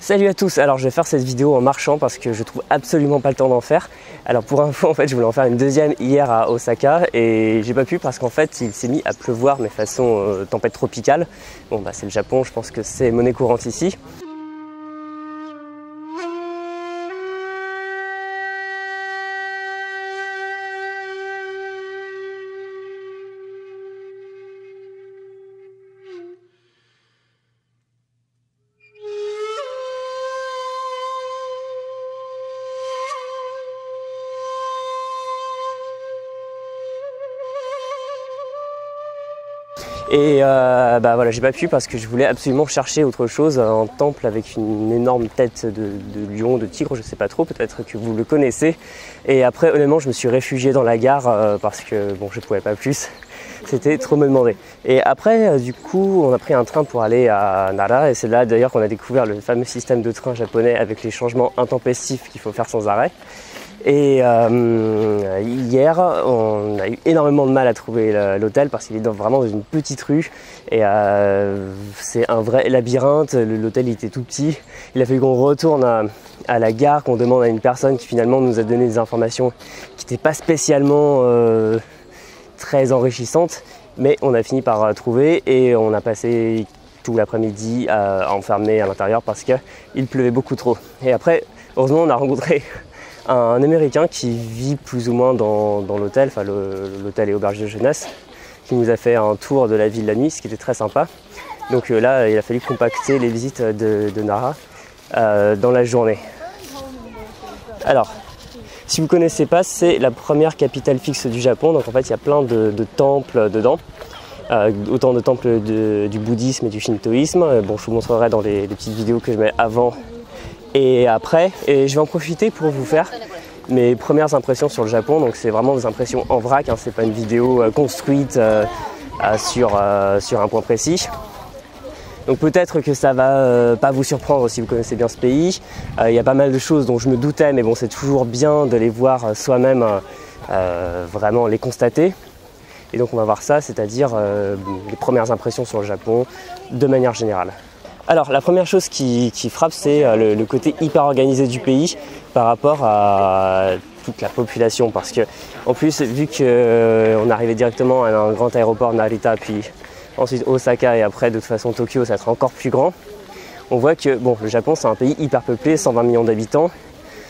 Salut à tous, alors je vais faire cette vidéo en marchant parce que je trouve absolument pas le temps d'en faire. Alors pour info, en fait je voulais en faire une deuxième hier à Osaka et j'ai pas pu parce qu'en fait il s'est mis à pleuvoir mais façon tempête tropicale. Bon bah c'est le Japon, je pense que c'est monnaie courante ici. Et bah voilà, j'ai pas pu parce que je voulais absolument chercher autre chose, un temple avec une énorme tête de lion, de tigre, je sais pas trop, peut-être que vous le connaissez. Et après honnêtement je me suis réfugié dans la gare parce que bon je pouvais pas plus, c'était trop me demander. Et après du coup on a pris un train pour aller à Nara et c'est là d'ailleurs qu'on a découvert le fameux système de train japonais avec les changements intempestifs qu'il faut faire sans arrêt. Et hier, on a eu énormément de mal à trouver l'hôtel parce qu'il est vraiment dans une petite rue et c'est un vrai labyrinthe. L'hôtel était tout petit. Il a fallu qu'on retourne à la gare, qu'on demande à une personne qui finalement nous a donné des informations qui n'étaient pas spécialement très enrichissantes, mais on a fini par trouver et on a passé tout l'après-midi enfermé à l'intérieur parce qu'il pleuvait beaucoup trop. Et après, heureusement, on a rencontré un Américain qui vit plus ou moins dans l'hôtel, enfin l'hôtel et auberge de jeunesse, qui nous a fait un tour de la ville la nuit, ce qui était très sympa. Donc là, il a fallu compacter les visites de Nara dans la journée. Alors, si vous ne connaissez pas, c'est la première capitale fixe du Japon, donc en fait il y a plein de temples dedans. Autant de temples du bouddhisme et du shintoïsme. Bon, je vous montrerai dans les petites vidéos que je mets avant et après, et je vais en profiter pour vous faire mes premières impressions sur le Japon. Donc c'est vraiment des impressions en vrac, hein, c'est pas une vidéo construite sur un point précis. Donc peut-être que ça va pas vous surprendre si vous connaissez bien ce pays. Il y a pas mal de choses dont je me doutais, mais bon c'est toujours bien de les voir soi-même, vraiment les constater. Et donc on va voir ça, c'est-à-dire les premières impressions sur le Japon de manière générale. Alors la première chose qui frappe, c'est le côté hyper organisé du pays par rapport à toute la population, parce que en plus vu qu'on arrivait directement à un grand aéroport Narita, puis ensuite Osaka et après de toute façon Tokyo, ça sera encore plus grand, on voit que bon, le Japon c'est un pays hyper peuplé, 120 millions d'habitants,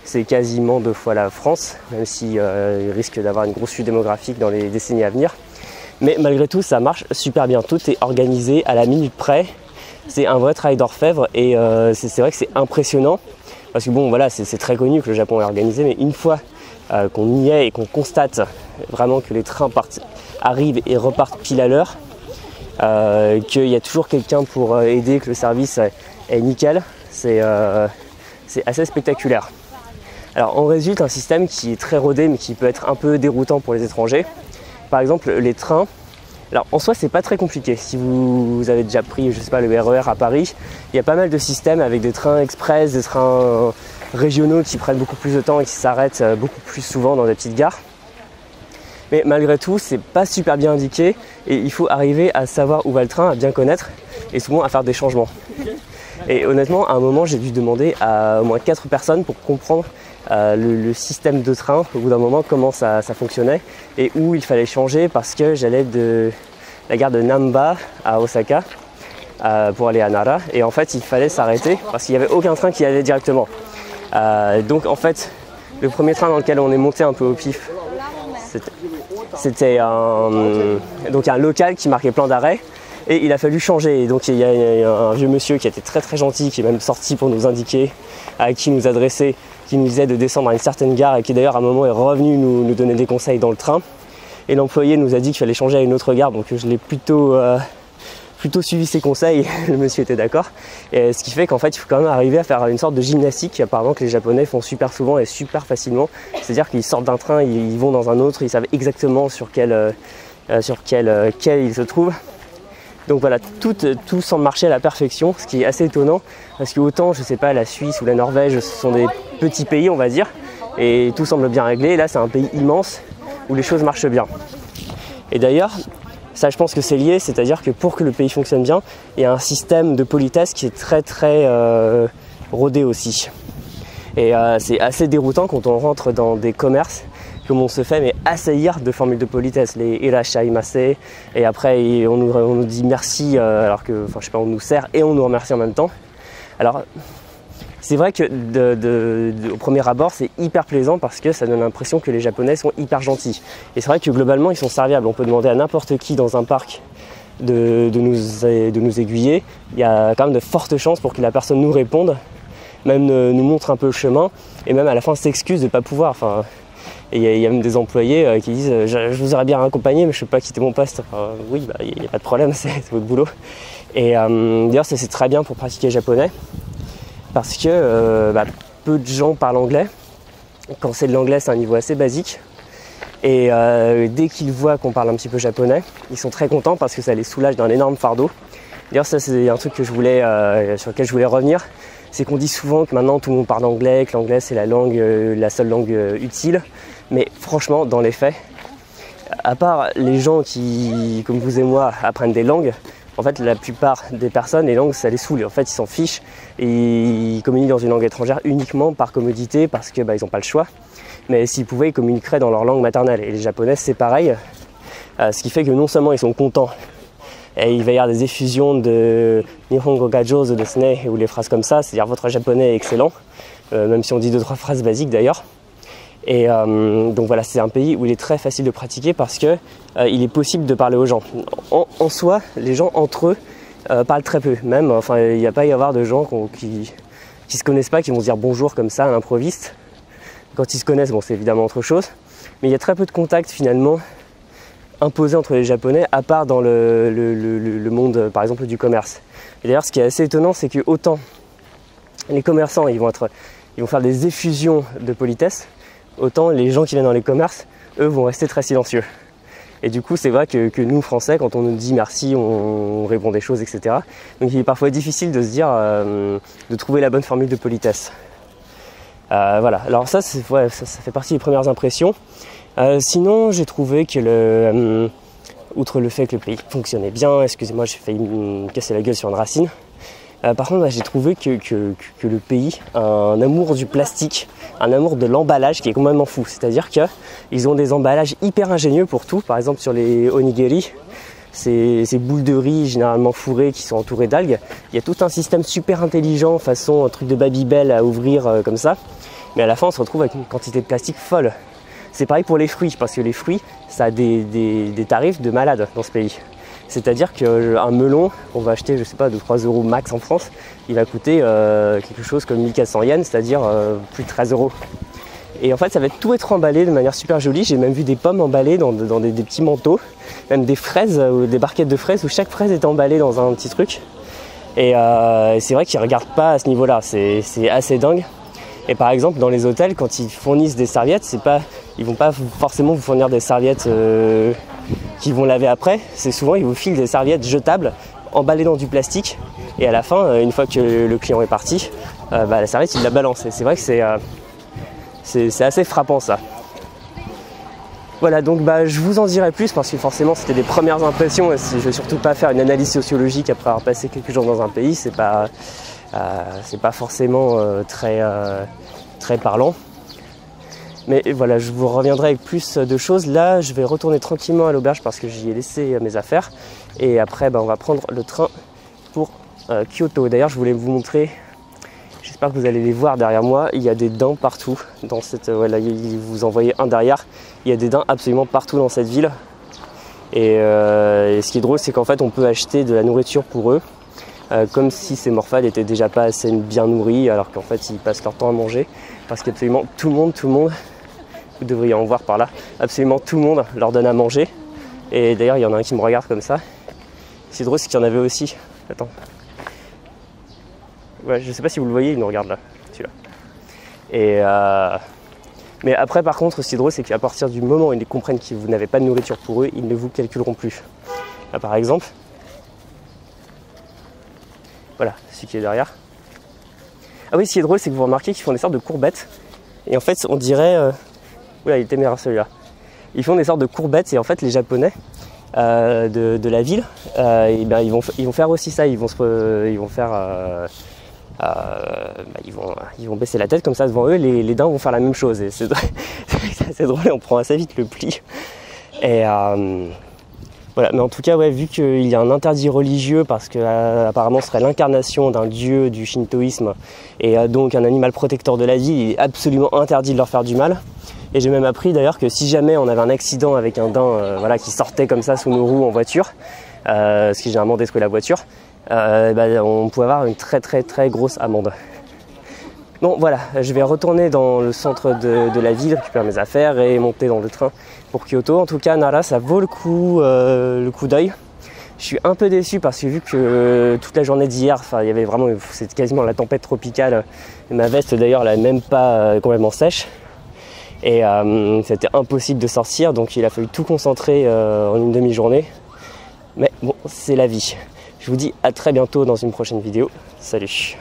c'est quasiment 2 fois la France, même si il risque d'avoir une grosse chute démographique dans les décennies à venir, mais malgré tout ça marche super bien, tout est organisé à la minute près. C'est un vrai travail d'orfèvre et c'est vrai que c'est impressionnant parce que bon voilà, c'est très connu que le Japon est organisé, mais une fois qu'on y est et qu'on constate vraiment que les trains arrivent et repartent pile à l'heure, qu'il y a toujours quelqu'un pour aider, que le service est nickel, c'est assez spectaculaire. Alors on résulte un système qui est très rodé mais qui peut être un peu déroutant pour les étrangers. Par exemple les trains. Alors en soi c'est pas très compliqué, si vous avez déjà pris je sais pas, le RER à Paris, il y a pas mal de systèmes avec des trains express, des trains régionaux qui prennent beaucoup plus de temps et qui s'arrêtent beaucoup plus souvent dans des petites gares. Mais malgré tout c'est pas super bien indiqué et il faut arriver à savoir où va le train, à bien connaître et souvent à faire des changements. Et honnêtement à un moment j'ai dû demander à au moins 4 personnes pour comprendre le système de train, au bout d'un moment comment ça fonctionnait et où il fallait changer parce que j'allais de la gare de Namba à Osaka pour aller à Nara et en fait il fallait s'arrêter parce qu'il n'y avait aucun train qui allait directement. Donc en fait le premier train dans lequel on est monté un peu au pif, c'était un local qui marquait plein d'arrêts. Et il a fallu changer, et donc il y a un vieux monsieur qui était très très gentil, qui est même sorti pour nous indiquer à qui nous adresser, qui nous disait de descendre à une certaine gare et qui d'ailleurs à un moment est revenu nous donner des conseils dans le train. Et l'employé nous a dit qu'il fallait changer à une autre gare, donc je l'ai plutôt suivi ses conseils, le monsieur était d'accord. Et ce qui fait qu'en fait il faut quand même arriver à faire une sorte de gymnastique, apparemment que les Japonais font super souvent et super facilement. C'est-à-dire qu'ils sortent d'un train, ils vont dans un autre, ils savent exactement sur quel quai ils se trouvent. Donc voilà, tout semble marcher à la perfection, ce qui est assez étonnant, parce que autant, je sais pas, la Suisse ou la Norvège, ce sont des petits pays, on va dire, et tout semble bien réglé. Et là, c'est un pays immense où les choses marchent bien. Et d'ailleurs, ça, je pense que c'est lié, c'est-à-dire que pour que le pays fonctionne bien, il y a un système de politesse qui est très rôder aussi. Et c'est assez déroutant quand on rentre dans des commerces, comme on se fait mais assaillir de formules de politesse, les irashaimase, et après on nous dit merci alors que, enfin je sais pas, on nous sert et on nous remercie en même temps. Alors c'est vrai que au premier abord c'est hyper plaisant parce que ça donne l'impression que les Japonais sont hyper gentils. Et c'est vrai que globalement ils sont serviables, on peut demander à n'importe qui dans un parc de nous aiguiller. Il y a quand même de fortes chances pour que la personne nous réponde, même nous montre un peu le chemin, et même à la fin s'excuse de ne pas pouvoir. Enfin, il y a même des employés qui disent je vous aurais bien accompagné mais je ne peux pas quitter mon poste. Enfin, oui, bah, il n'y a pas de problème, c'est votre boulot. Et d'ailleurs ça c'est très bien pour pratiquer le japonais parce que peu de gens parlent anglais. Quand c'est de l'anglais c'est un niveau assez basique. Et dès qu'ils voient qu'on parle un petit peu japonais, ils sont très contents parce que ça les soulage d'un énorme fardeau. D'ailleurs ça c'est un truc que sur lequel je voulais revenir. C'est qu'on dit souvent que maintenant tout le monde parle anglais, que l'anglais c'est la seule langue utile. Mais franchement, dans les faits, à part les gens qui, comme vous et moi, apprennent des langues, en fait la plupart des personnes, les langues ça les saoule. En fait ils s'en fichent et ils communiquent dans une langue étrangère uniquement par commodité parce que ils n'ont pas le choix. Mais s'ils pouvaient, ils communiqueraient dans leur langue maternelle. Et les japonais c'est pareil, ce qui fait que non seulement ils sont contents, et il va y avoir des effusions de Nihongo ga jouzu desu ne, ou les phrases comme ça, c'est-à-dire votre japonais est excellent, même si on dit 2-3 phrases basiques d'ailleurs. Et donc voilà, c'est un pays où il est très facile de pratiquer parce que il est possible de parler aux gens. En soi, les gens entre eux parlent très peu. Même, enfin, il n'y a pas y avoir de gens qui se connaissent pas, qui vont se dire bonjour comme ça à l'improviste. Quand ils se connaissent, bon, c'est évidemment autre chose. Mais il y a très peu de contacts finalement imposé entre les Japonais, à part dans le monde, par exemple, du commerce. Et d'ailleurs, ce qui est assez étonnant, c'est que autant les commerçants, ils vont faire des effusions de politesse, autant les gens qui viennent dans les commerces, eux, vont rester très silencieux. Et du coup, c'est vrai que nous, Français, quand on nous dit merci, on répond des choses, etc. Donc, il est parfois difficile de se dire, de trouver la bonne formule de politesse. Voilà. Alors ça fait partie des premières impressions. Sinon, j'ai trouvé que outre le fait que le pays fonctionnait bien, excusez-moi, j'ai failli me casser la gueule sur une racine. Par contre, j'ai trouvé que le pays a un amour du plastique, un amour de l'emballage qui est complètement fou. C'est-à-dire qu'ils ont des emballages hyper ingénieux pour tout. Par exemple, sur les onigiri, ces boules de riz généralement fourrées qui sont entourées d'algues, il y a tout un système super intelligent, façon un truc de Babybel à ouvrir comme ça. Mais à la fin, on se retrouve avec une quantité de plastique folle. C'est pareil pour les fruits, parce que les fruits, ça a des tarifs de malade dans ce pays. C'est-à-dire qu'un melon, on va acheter, je sais pas, de 3 € max en France, il va coûter quelque chose comme 1400 yens, c'est-à-dire plus de 13 €. Et en fait, ça va tout être emballé de manière super jolie. J'ai même vu des pommes emballées dans des petits manteaux, même des fraises, des barquettes de fraises où chaque fraise est emballée dans un petit truc. Et c'est vrai qu'ils ne regardent pas à ce niveau-là, c'est assez dingue. Et par exemple, dans les hôtels, quand ils fournissent des serviettes, ils vont pas forcément vous fournir des serviettes qu'ils vont laver après. C'est souvent, ils vous filent des serviettes jetables, emballées dans du plastique. Et à la fin, une fois que le client est parti, la serviette, il la balance. Et c'est vrai que c'est assez frappant ça. Voilà, donc je vous en dirai plus parce que forcément c'était des premières impressions et je ne vais surtout pas faire une analyse sociologique après avoir passé quelques jours dans un pays, c'est pas forcément très parlant. Mais voilà, je vous reviendrai avec plus de choses. Là, je vais retourner tranquillement à l'auberge parce que j'y ai laissé mes affaires. Et après, on va prendre le train pour Kyoto. D'ailleurs, je voulais vous montrer, j'espère que vous allez les voir derrière moi, il y a des daims partout. Dans cette, voilà, vous en voyez un derrière. Il y a des daims absolument partout dans cette ville. Et ce qui est drôle, c'est qu'en fait, on peut acheter de la nourriture pour eux. Comme si ces morphales étaient déjà pas assez bien nourris, alors qu'en fait, ils passent leur temps à manger. Parce qu'absolument tout le monde, vous devriez en voir par là, absolument tout le monde leur donne à manger. Et d'ailleurs, il y en a un qui me regarde comme ça. C'est drôle, c'est qu'il y en avait aussi. Attends. Ouais, je sais pas si vous le voyez, il nous regarde là, celui-là. Et mais après, par contre, ce qui est drôle, c'est qu'à partir du moment où ils comprennent que vous n'avez pas de nourriture pour eux, ils ne vous calculeront plus. Là, par exemple, voilà, celui qui est derrière. Ah oui, ce qui est drôle, c'est que vous remarquez qu'ils font des sortes de courbettes. Et en fait, on dirait... Oula, il était meilleur celui-là. Ils font des sortes de courbettes et en fait, les Japonais de la ville, ils vont faire aussi ça. Ils vont faire ils vont baisser la tête comme ça devant eux, les daims vont faire la même chose. Et c'est assez drôle et on prend assez vite le pli. Et voilà, mais en tout cas, ouais, vu qu'il y a un interdit religieux parce que apparemment ce serait l'incarnation d'un dieu du shintoïsme et donc un animal protecteur de la vie, il est absolument interdit de leur faire du mal. Et j'ai même appris d'ailleurs que si jamais on avait un accident avec un daim qui sortait comme ça sous nos roues en voiture, ce qui généralement détruit la voiture, on pouvait avoir une très très très grosse amende. Bon voilà, je vais retourner dans le centre de la ville, récupérer mes affaires et monter dans le train pour Kyoto. En tout cas, Nara, ça vaut le coup d'œil. Je suis un peu déçu parce que vu que toute la journée d'hier, il y avait vraiment, c'était quasiment la tempête tropicale. Ma veste d'ailleurs, elle n'est même pas complètement sèche. Et c'était impossible de sortir, donc il a fallu tout concentrer en une demi-journée. Mais bon, c'est la vie. Je vous dis à très bientôt dans une prochaine vidéo. Salut!